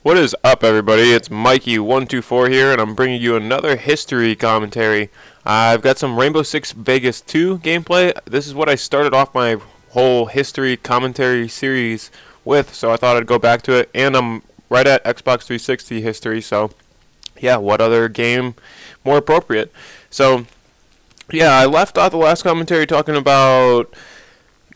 What is up, everybody? It's Mikey124 here, and I'm bringing you another history commentary. I've got some Rainbow Six Vegas 2 gameplay. This is what I started off my whole history commentary series with, so I thought I'd go back to it. And I'm right at Xbox 360 history, so yeah, what other game more appropriate? So yeah, I left off the last commentary talking about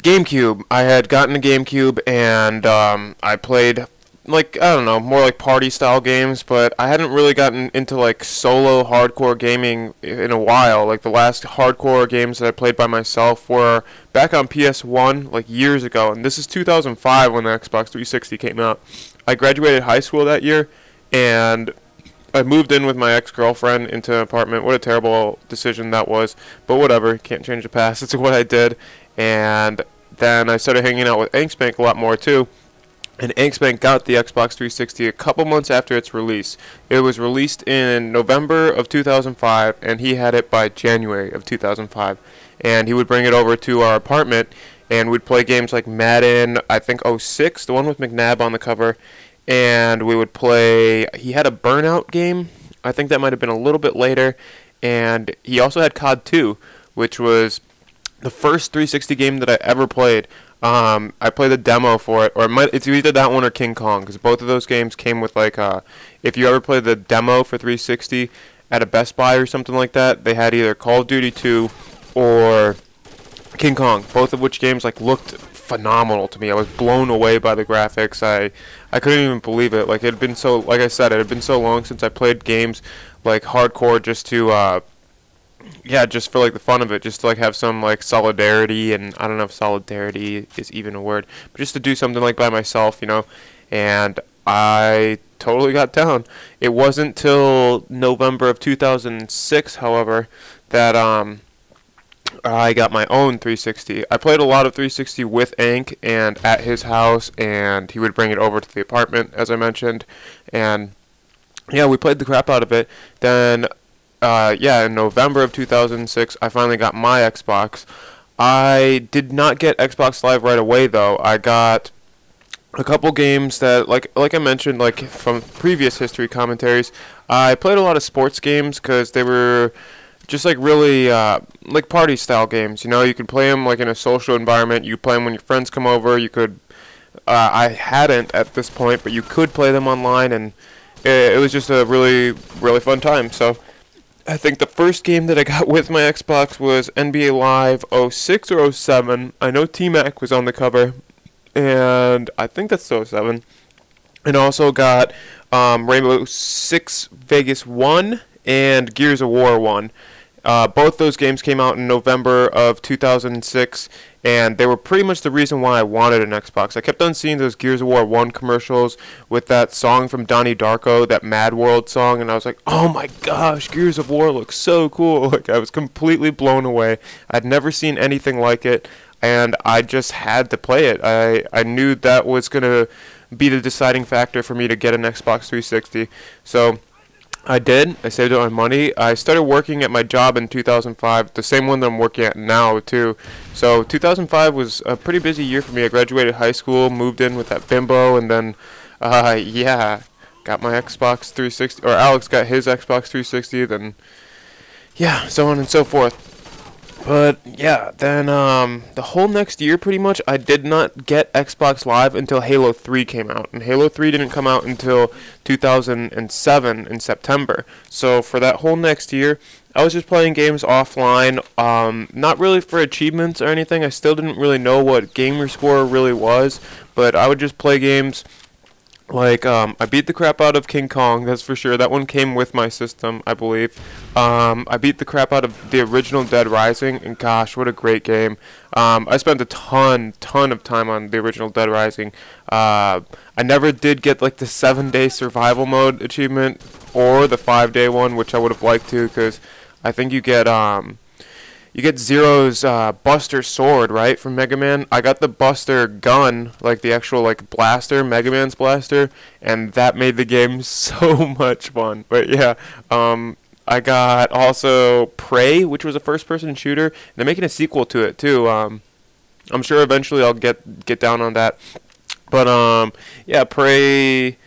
GameCube. I had gotten a GameCube, and I played, like, I don't know, more like party style games, but I hadn't really gotten into like solo hardcore gaming in a while. Like the last hardcore games that I played by myself were back on PS1 like years ago, and this is 2005 when the Xbox 360 came out. I graduated high school that year, and I moved in with my ex-girlfriend into an apartment. What a terrible decision that was, but whatever, can't change the past. It's what I did. And then I started hanging out with Bank a lot more too. And Bank got the Xbox 360 a couple months after its release. It was released in November of 2005, and he had it by January of 2005. And he would bring it over to our apartment, and we'd play games like Madden, I think '06, the one with McNabb on the cover. And we would play, he had a Burnout game, I think that might have been a little bit later. And he also had COD 2, which was the first 360 game that I ever played. I played the demo for it, or it's either that one or King Kong, because both of those games came with like if you ever played the demo for 360 at a Best Buy or something like that, they had either Call of Duty 2 or King Kong, both of which games like looked phenomenal to me. I was blown away by the graphics. I couldn't even believe it. Like, it had been so, like I said, it had been so long since I played games like hardcore just to yeah, just for like the fun of it, just to like have some like solidarity, and I don't know if solidarity is even a word, but just to do something like by myself, you know. And I totally got down. It wasn't till November of 2006, however, that I got my own 360. I played a lot of 360 with Ank and at his house, and he would bring it over to the apartment, as I mentioned, and yeah, we played the crap out of it. Then yeah, in November of 2006, I finally got my Xbox. I did not get Xbox Live right away, though. I got a couple games that, like I mentioned, like from previous history commentaries, I played a lot of sports games because they were just like really like party style games. You know, you could play them like in a social environment. You play them when your friends come over. You could, I hadn't at this point, but you could play them online, and it was just a really fun time. So I think the first game that I got with my Xbox was NBA Live '06 or '07. I know T-Mac was on the cover, and I think that's '07. And also got Rainbow Six Vegas 1 and Gears of War 1. Both those games came out in November of 2006, and they were pretty much the reason why I wanted an Xbox. I kept on seeing those Gears of War 1 commercials with that song from Donnie Darko, that Mad World song, and I was like, oh my gosh, Gears of War looks so cool. Like, I was completely blown away. I'd never seen anything like it, and I just had to play it. I knew that was going to be the deciding factor for me to get an Xbox 360, so I did. I saved up my money. I started working at my job in 2005, the same one that I'm working at now too. So 2005 was a pretty busy year for me. I graduated high school, moved in with that bimbo, and then yeah, got my Xbox 360, or Alex got his Xbox 360, then yeah, so on and so forth. But yeah, then the whole next year pretty much I did not get Xbox Live until Halo 3 came out, and Halo 3 didn't come out until 2007 in September. So for that whole next year, I was just playing games offline, not really for achievements or anything. I still didn't really know what gamer score really was, but I would just play games. Like, I beat the crap out of King Kong, that's for sure. That one came with my system, I believe. I beat the crap out of the original Dead Rising, and gosh, what a great game. I spent a ton of time on the original Dead Rising. I never did get, like, the 7-day survival mode achievement, or the 5-day one, which I would have liked to, because I think you get Zero's Buster sword, right, from Mega Man. I got the Buster gun, like the actual like blaster, Mega Man's blaster, and that made the game so much fun. But yeah, I got also Prey, which was a first-person shooter. They're making a sequel to it too. I'm sure eventually I'll get down on that. But yeah, Prey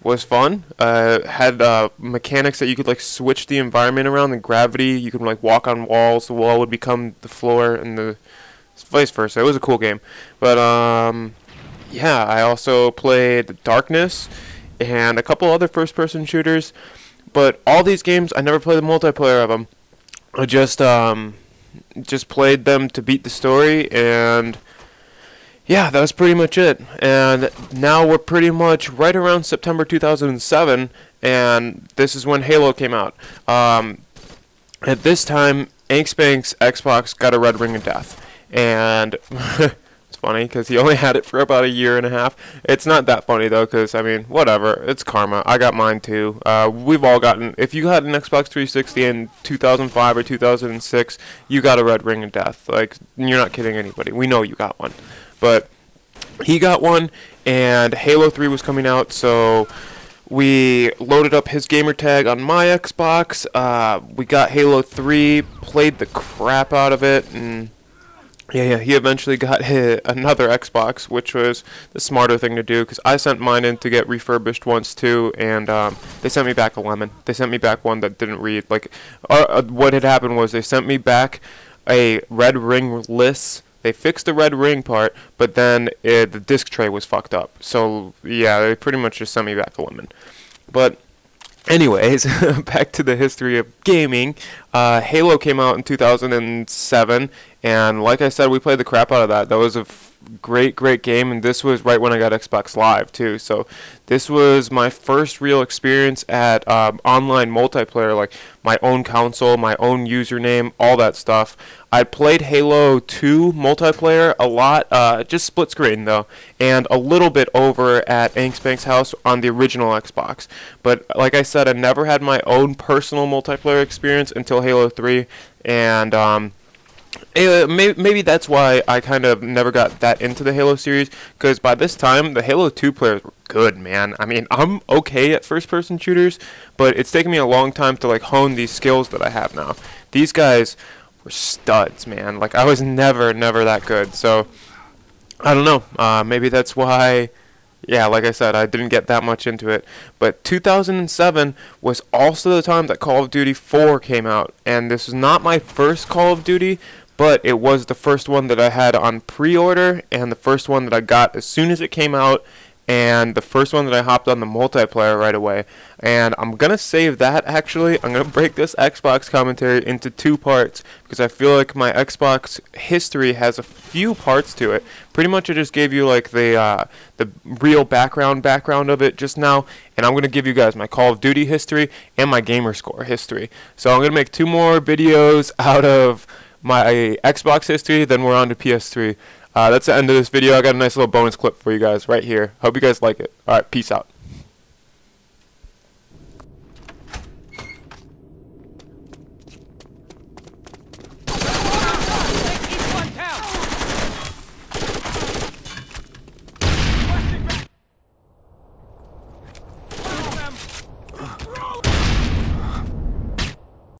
was fun. Had mechanics that you could like switch the environment around, the gravity. You could like walk on walls. The wall would become the floor, and the vice versa. It was a cool game. But yeah, I also played Darkness and a couple other first-person shooters. But all these games, I never played the multiplayer of them. I just played them to beat the story, and yeah, that was pretty much it. And now we're pretty much right around September 2007, and this is when Halo came out. At this time, Bank's Xbox got a red ring of death, and it's funny because he only had it for about a year and a half. It's not that funny though, because I mean, whatever. It's karma. I got mine too. We've all gotten. If you had an Xbox 360 in 2005 or 2006, you got a red ring of death. Like, you're not kidding anybody. We know you got one. But he got one, and Halo 3 was coming out, so we loaded up his gamer tag on my Xbox. We got Halo 3, played the crap out of it, and yeah, he eventually got another Xbox, which was the smarter thing to do, because I sent mine in to get refurbished once too, and they sent me back a lemon. They sent me back one that didn't read. Like, what had happened was they sent me back a red ring-less. They fixed the red ring part, but then the disc tray was fucked up. So yeah, they pretty much just sent me back a lemon. But anyways, back to the history of gaming. Halo came out in 2007, and like I said, we played the crap out of that. That was a great game, and this was right when I got Xbox Live too. So this was my first real experience at online multiplayer, like my own console, my own username, all that stuff. I played Halo 2 multiplayer a lot, just split screen though, and a little bit over at Bank's house on the original Xbox. But like I said, I never had my own personal multiplayer experience until Halo 3, and maybe that's why I kind of never got that into the Halo series, because by this time the Halo 2 players were good, man. I mean, I'm okay at first-person shooters, but it's taken me a long time to like hone these skills that I have now. These guys were studs, man. Like, I was never that good. So I don't know. Maybe that's why. Yeah, like I said, I didn't get that much into it. But 2007 was also the time that Call of Duty 4 came out. And this was not my first Call of Duty, but it was the first one that I had on pre-order, and the first one that I got as soon as it came out, and the first one that I hopped on the multiplayer right away. And I'm going to save that, actually. I'm going to break this Xbox commentary into two parts, because I feel like my Xbox history has a few parts to it. Pretty much I just gave you like the real background of it just now, and I'm going to give you guys my Call of Duty history and my Gamerscore history. So I'm going to make two more videos out of my Xbox history, then we're on to PS3. That's the end of this video. I got a nice little bonus clip for you guys right here. Hope you guys like it. Alright, peace out.